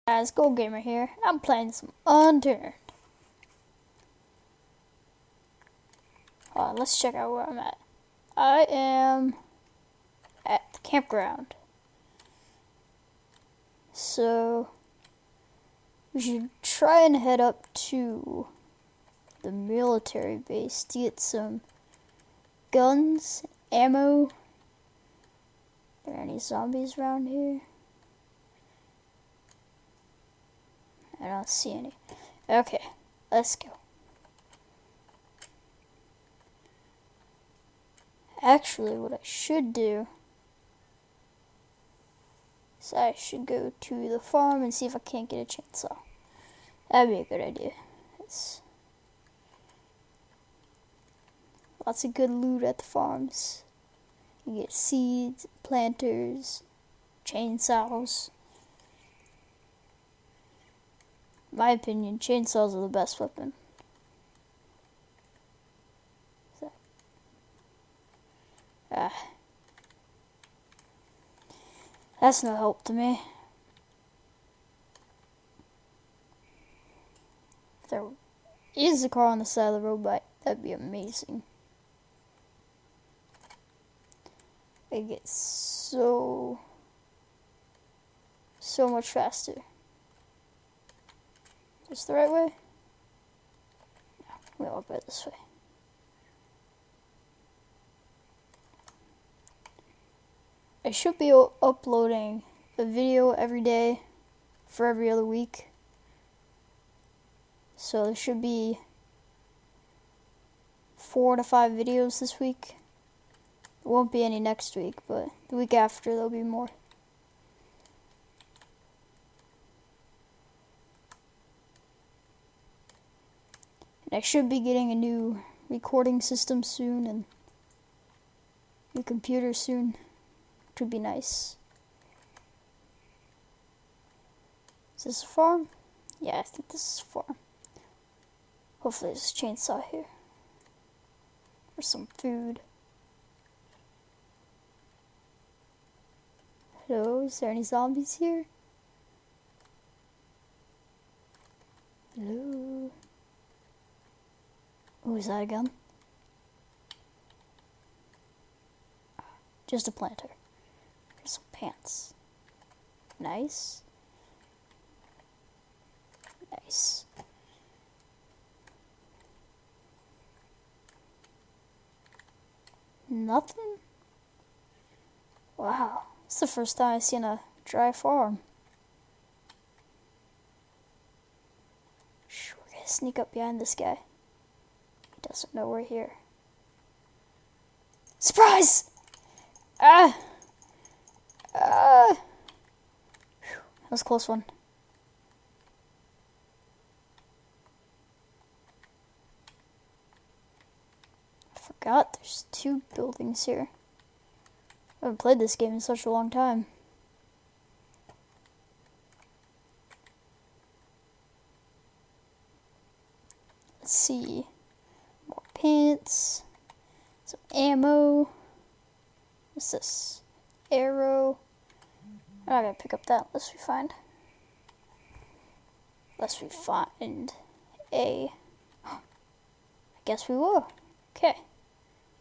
Guys, Gold Gamer here. I'm playing some Unturned. Let's check out where I'm at. I am at the campground. So, we should try and head up to the military base to get some guns, ammo. Are there any zombies around here? I don't see any. Okay, let's go. Actually, what I should do is I should go to the farm and see if I can't get a chainsaw. That'd be a good idea. It's lots of good loot at the farms. You get seeds, planters, chainsaws. In my opinion, chainsaws are the best weapon. That's no help to me. If there is a car on the side of the road, that'd be amazing. It gets so much faster. Is this the right way? No, we walk by this way. I should be uploading a video every day for every other week. So there should be 4 to 5 videos this week. There won't be any next week, but the week after there'll be more. And I should be getting a new recording system soon and new computer soon. Which would be nice. Is this a farm? Yeah, I think this is a farm. Hopefully there's a chainsaw here. Or some food. Hello, is there any zombies here? Hello? Oh, is that a gun? Just a planter. Here's some pants. Nice. Nice. Nothing? Wow. It's the first time I've seen a dry farm. We're gonna sneak up behind this guy. He doesn't know we're here. Surprise! Ah! That was a close one. I forgot there's 2 buildings here. I haven't played this game in such a long time. Let's see. More pants. Some ammo. What's this? Arrow. I'm not gonna pick up that unless we find a. I guess we will. Okay.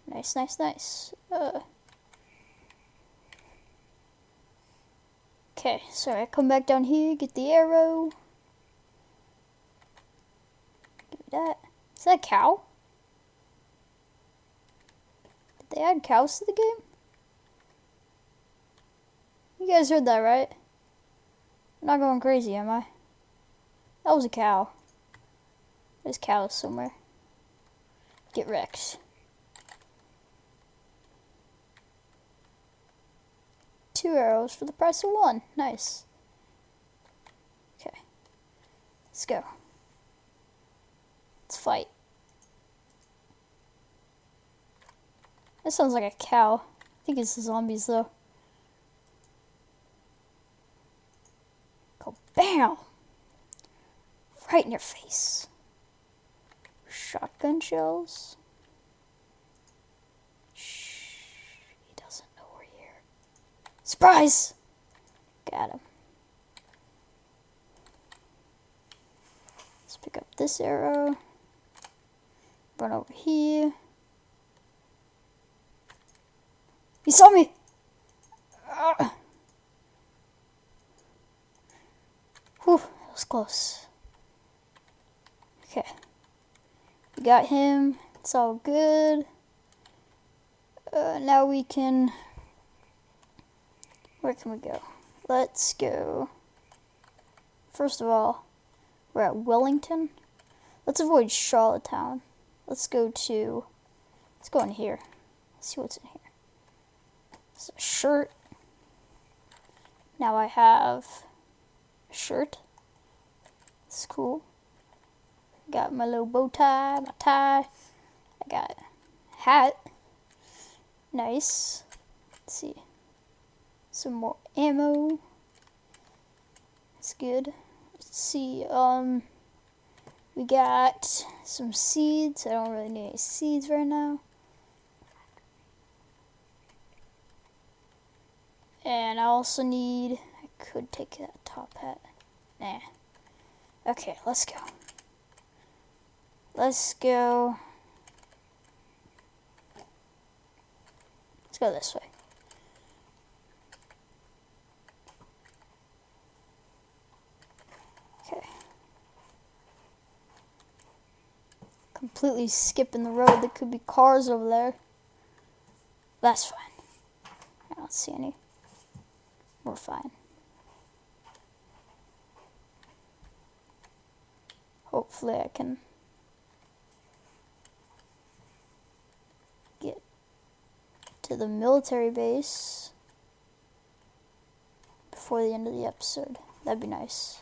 Nice, nice, nice. Okay, so I come back down here, get the arrow. Give me that. Is that a cow? Did they add cows to the game? You guys heard that, right? I'm not going crazy, am I? That was a cow. There's cows somewhere. Get wrecked. 2 arrows for the price of 1. Nice. Okay. Let's go. Let's fight. That sounds like a cow. I think it's the zombies, though. Go bam! Right in your face. Shotgun shells. Shh. He doesn't know we're here. Surprise! Got him. Pick up this arrow. Run over here. He saw me! Whew, that was close. Okay. We got him. It's all good. Now we can... Where can we go? Let's go. First of all, we're at Wellington. Let's avoid Charlottetown. Let's go in here. Let's see what's in here. It's a shirt. Now I have a shirt. It's cool. Got my little bow tie, my tie. I got a hat. Nice. Let's see. Some more ammo. That's good. Let's see. We got some seeds. I don't really need any seeds right now. And I also need... I could take that top hat. Nah. Okay, let's go. Let's go. Let's go this way. Okay. Completely skipping the road. There could be cars over there. That's fine. I don't see any. We're fine. Hopefully I can get to the military base before the end of the episode. That'd be nice.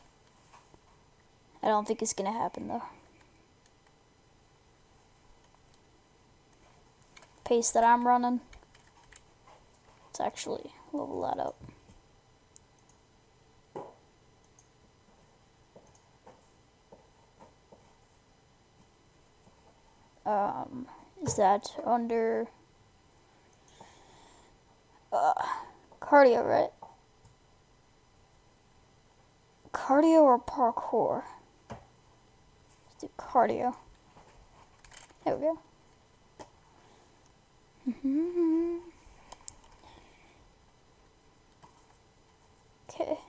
I don't think it's gonna happen though. Pace that I'm running, let's actually level that up. Is that under cardio, right? Cardio or parkour? Let's do cardio. There we go. Okay.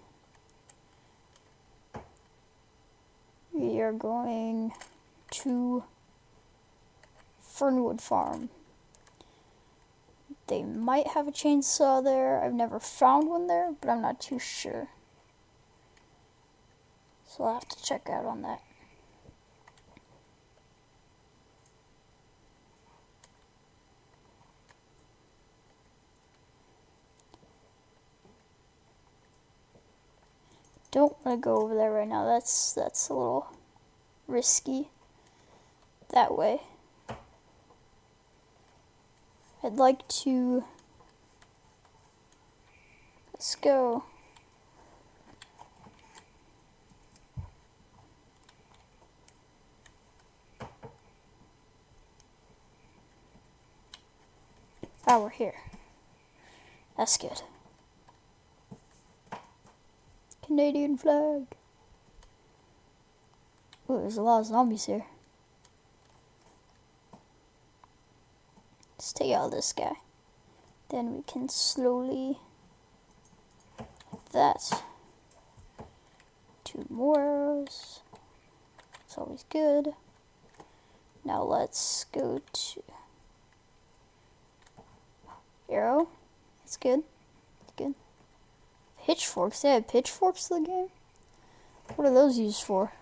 We are going to Fernwood Farm. They might have a chainsaw there. I've never found one there, but I'm not too sure. So I'll have to check out on that. Don't want to go over there right now. That's a little risky that way. I'd like to... Let's go. Oh, we're here. That's good. Canadian flag. Ooh, there's a lot of zombies here. Let's take out this guy. Then we can slowly... like that. 2 more arrows. It's always good. Now let's go to... arrow. That's good. That's good. Pitchforks. They have pitchforks in the game? What are those used for?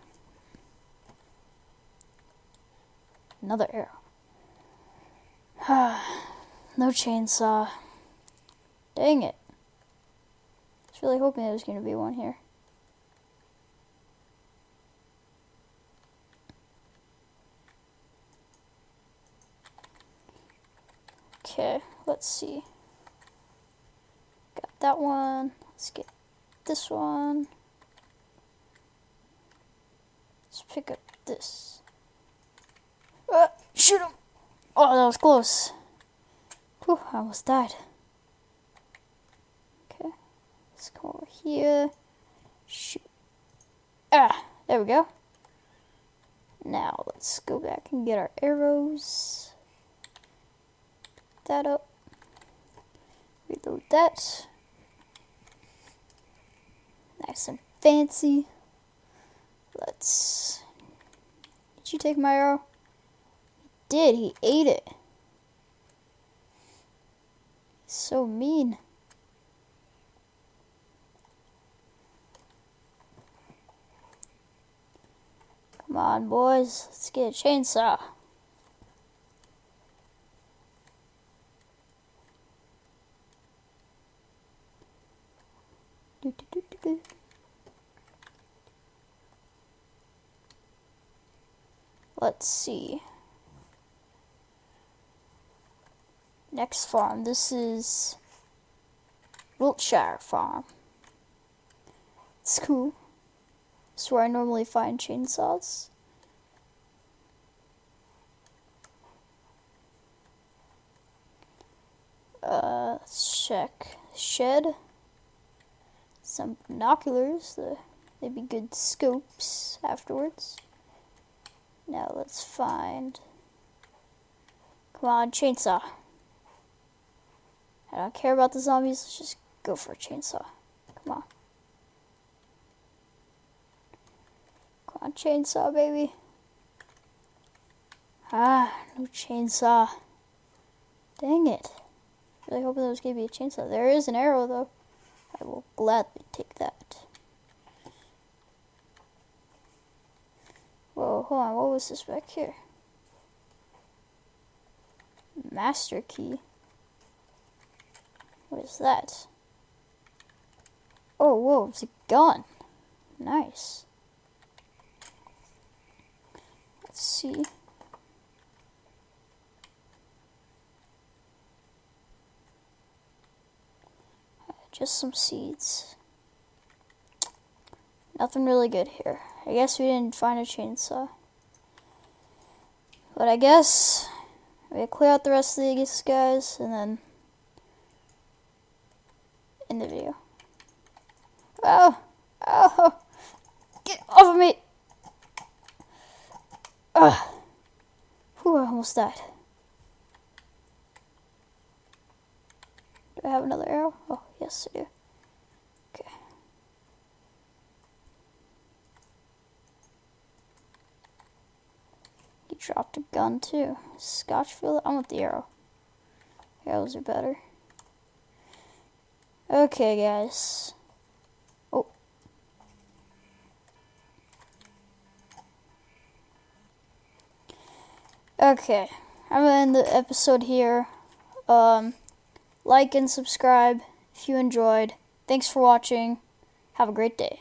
Another arrow. No chainsaw. Dang it. I was really hoping there was going to be one here. Okay, let's see. Got that one. Let's get this one. Let's pick up this. Shoot him! Oh, that was close. Whew, I almost died. Okay, let's come over here. Shoot. Ah, there we go. Now let's go back and get our arrows. Pick that up. Reload that. Nice and fancy. Let's... Did you take my arrow? He did. He ate it. He's so mean. Come on, boys. Let's get a chainsaw. Let's see. Next farm. This is Wiltshire farm. It's cool. It's where I normally find chainsaws. Let's check. Shed. Some binoculars. They'd be good scopes afterwards. Now let's find... Come on, chainsaw. I don't care about the zombies. Let's just go for a chainsaw. Come on. Come on, chainsaw, baby. Ah, no chainsaw. Dang it. Really hoping there was going to be a chainsaw. There is an arrow, though. I will gladly take that. Whoa, hold on. What was this back here? Master key. What is that? Oh, whoa, it's a gun. Nice. Let's see. Just some seeds. Nothing really good here. I guess we didn't find a chainsaw. But I guess we clear out the rest of these guys and then end the video. Oh! Oh! Get off of me! Ugh! Whew, I almost died. Do I have another arrow? Oh, yes, I do. Okay. He dropped a gun, too. Scotchfield? I want the arrow. Arrows are better. Okay, guys. Oh. Okay. I'm going to end the episode here. Like and subscribe if you enjoyed. Thanks for watching. Have a great day.